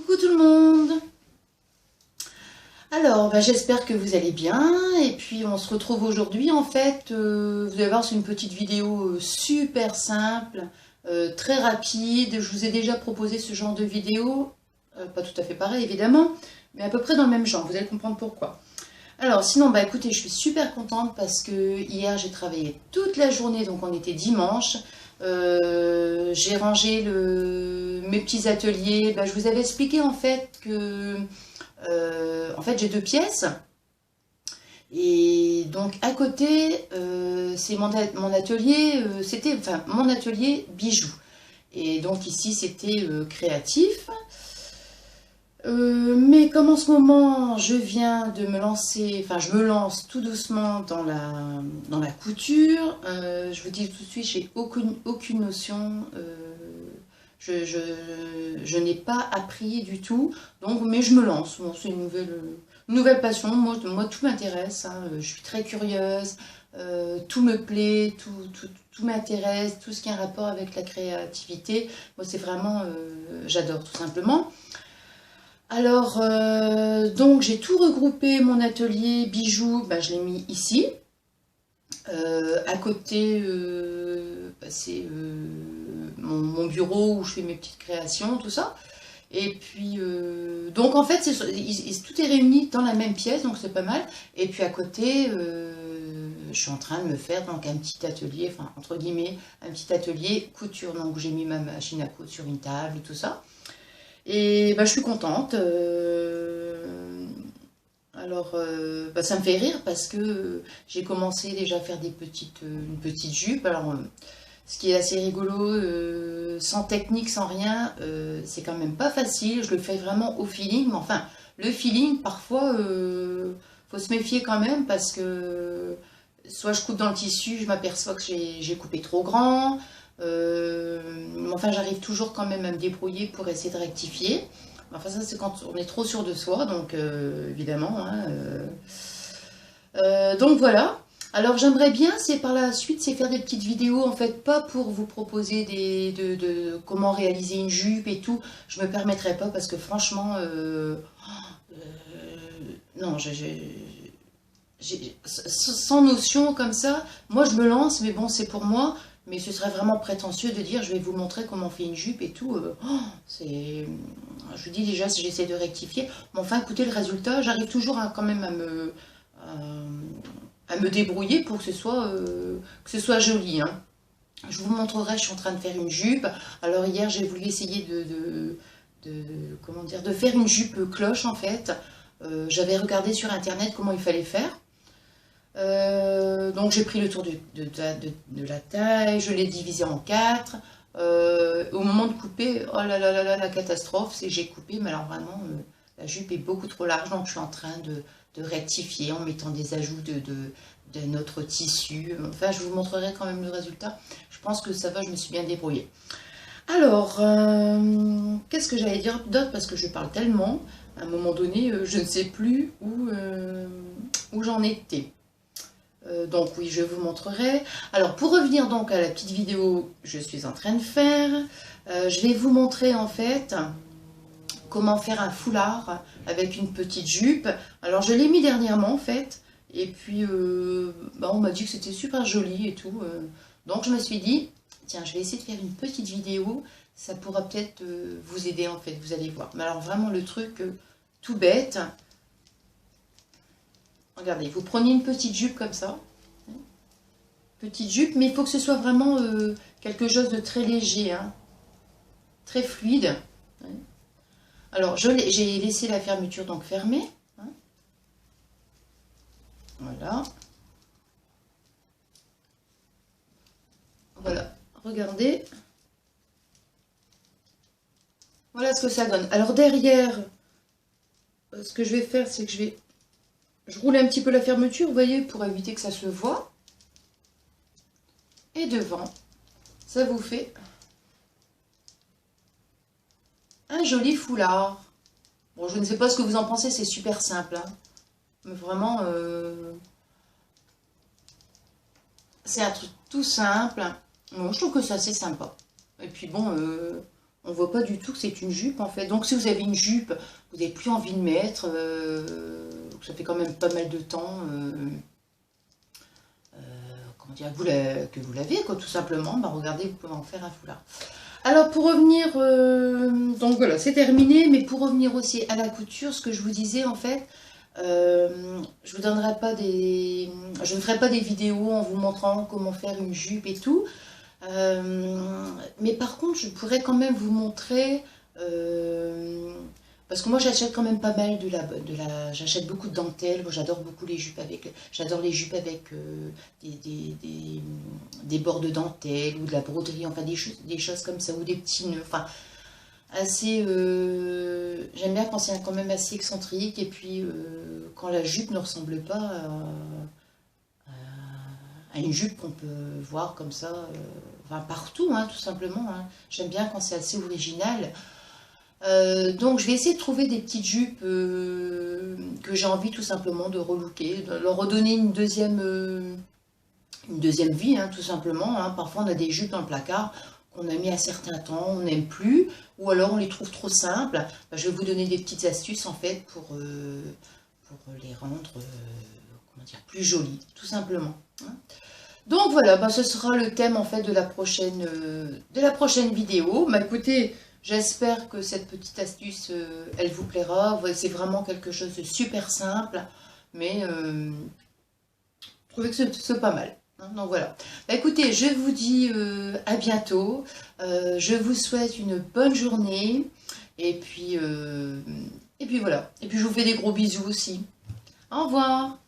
Coucou tout le monde. Alors, j'espère que vous allez bien. Et puis, on se retrouve aujourd'hui. En fait, vous allez voir, c'est une petite vidéo super simple, très rapide. Je vous ai déjà proposé ce genre de vidéo. Pas tout à fait pareil, évidemment, mais à peu près dans le même genre. Vous allez comprendre pourquoi. Alors, sinon, écoutez, je suis super contente parce que hier, j'ai travaillé toute la journée. Donc, on était dimanche. J'ai rangé mes petits ateliers. Je vous avais expliqué en fait que j'ai deux pièces et donc à côté c'est mon atelier, c'était enfin mon atelier bijoux, et donc ici c'était créatif. Mais comme en ce moment je viens de me lancer, enfin je me lance tout doucement dans la couture, je vous dis tout de suite, j'ai aucune notion, je n'ai pas appris du tout, donc, mais je me lance. Bon, c'est une nouvelle passion, moi tout m'intéresse, hein, je suis très curieuse, tout me plaît, tout m'intéresse, tout ce qui a un rapport avec la créativité, moi c'est vraiment, j'adore tout simplement. Alors, donc j'ai tout regroupé, mon atelier bijoux, je l'ai mis ici. À côté, c'est mon bureau où je fais mes petites créations, tout ça. Et puis, donc en fait, tout est réuni dans la même pièce, donc c'est pas mal. Et puis à côté, je suis en train de me faire donc un petit atelier, enfin entre guillemets, un petit atelier couture. Donc j'ai mis ma machine à coudre sur une table, tout ça. Et je suis contente. Alors, ça me fait rire parce que j'ai commencé déjà à faire une petite jupe. Alors, ce qui est assez rigolo, sans technique, sans rien, c'est quand même pas facile. Je le fais vraiment au feeling. Mais enfin, le feeling, parfois, faut se méfier quand même parce que soit je coupe dans le tissu, je m'aperçois que j'ai coupé trop grand. Enfin, j'arrive toujours quand même à me débrouiller pour essayer de rectifier. Enfin, ça, c'est quand on est trop sûr de soi, donc évidemment. Hein, donc voilà. Alors, j'aimerais bien, c'est par la suite, c'est faire des petites vidéos, en fait, pas pour vous proposer de comment réaliser une jupe et tout. Je me permettrai pas parce que franchement, non, sans notion comme ça, moi je me lance, mais bon, c'est pour moi. Mais ce serait vraiment prétentieux de dire je vais vous montrer comment on fait une jupe et tout. Je vous dis déjà, si j'essaie de rectifier. Mais enfin, écoutez, le résultat, j'arrive toujours quand même à me débrouiller pour que ce soit joli. Hein. Je vous montrerai, je suis en train de faire une jupe. Alors hier, j'ai voulu essayer comment dire, de faire une jupe cloche en fait. J'avais regardé sur internet comment il fallait faire. Donc j'ai pris le tour de la taille, je l'ai divisé en 4. Au moment de couper, oh là là là là, la catastrophe, c'est que j'ai coupé, mais alors vraiment, la jupe est beaucoup trop large, donc je suis en train de rectifier en mettant des ajouts de notre tissu. Enfin, je vous montrerai quand même le résultat. Je pense que ça va, je me suis bien débrouillée. Alors, qu'est-ce que j'allais dire d'autre, parce que je parle tellement, à un moment donné, je ne sais plus où j'en étais. Donc oui, je vous montrerai. Alors pour revenir donc à la petite vidéo que je suis en train de faire, je vais vous montrer en fait comment faire un foulard avec une petite jupe. Alors je l'ai mis dernièrement en fait, et puis on m'a dit que c'était super joli et tout. Donc je me suis dit, tiens, je vais essayer de faire une petite vidéo, ça pourra peut-être vous aider en fait, vous allez voir. Mais alors vraiment le truc tout bête. Regardez, vous prenez une petite jupe comme ça, petite jupe, mais il faut que ce soit vraiment quelque chose de très léger, hein, très fluide. Alors, j'ai laissé la fermeture donc fermée. Hein. Voilà. Voilà, regardez. Voilà ce que ça donne. Alors derrière, ce que je vais faire, c'est que je roule un petit peu la fermeture, vous voyez, pour éviter que ça se voie. Et devant, ça vous fait un joli foulard. Bon, je ne sais pas ce que vous en pensez, c'est super simple. Hein. Mais vraiment, c'est un truc tout simple. Bon, je trouve que c'est assez sympa. Et puis bon, on voit pas du tout que c'est une jupe en fait. Donc si vous avez une jupe, vous n'avez plus envie de mettre, ça fait quand même pas mal de temps, comment dire, que vous l'avez, quoi, tout simplement, bah regardez, vous pouvez en faire un foulard. Alors pour revenir, donc voilà, c'est terminé, mais pour revenir aussi à la couture, ce que je vous disais en fait, je vous donnerai pas je ne ferai pas des vidéos en vous montrant comment faire une jupe et tout, mais par contre je pourrais quand même vous montrer, parce que moi j'achète quand même pas mal j'achète beaucoup de dentelles, moi j'adore beaucoup les jupes j'adore les jupes avec des bords de dentelle ou de la broderie, enfin des choses comme ça, ou des petits nœuds, enfin assez, j'aime bien quand c'est quand même assez excentrique, et puis quand la jupe ne ressemble pas à une jupe qu'on peut voir comme ça, enfin partout, hein, tout simplement, hein. J'aime bien quand c'est assez original. Donc je vais essayer de trouver des petites jupes que j'ai envie tout simplement de relooker, de leur redonner une deuxième vie, hein, tout simplement, hein. Parfois on a des jupes dans le placard qu'on a mis un certain temps, on n'aime plus, ou alors on les trouve trop simples. Bah, je vais vous donner des petites astuces en fait pour les rendre comment dire, plus jolies, tout simplement, hein. Donc voilà, bah, ce sera le thème en fait de la prochaine vidéo. Bah, écoutez, j'espère que cette petite astuce, elle vous plaira. C'est vraiment quelque chose de super simple, mais je trouvais que c'est pas mal, hein. Donc voilà. Bah, écoutez, je vous dis à bientôt. Je vous souhaite une bonne journée. Et puis voilà. Et puis je vous fais des gros bisous aussi. Au revoir.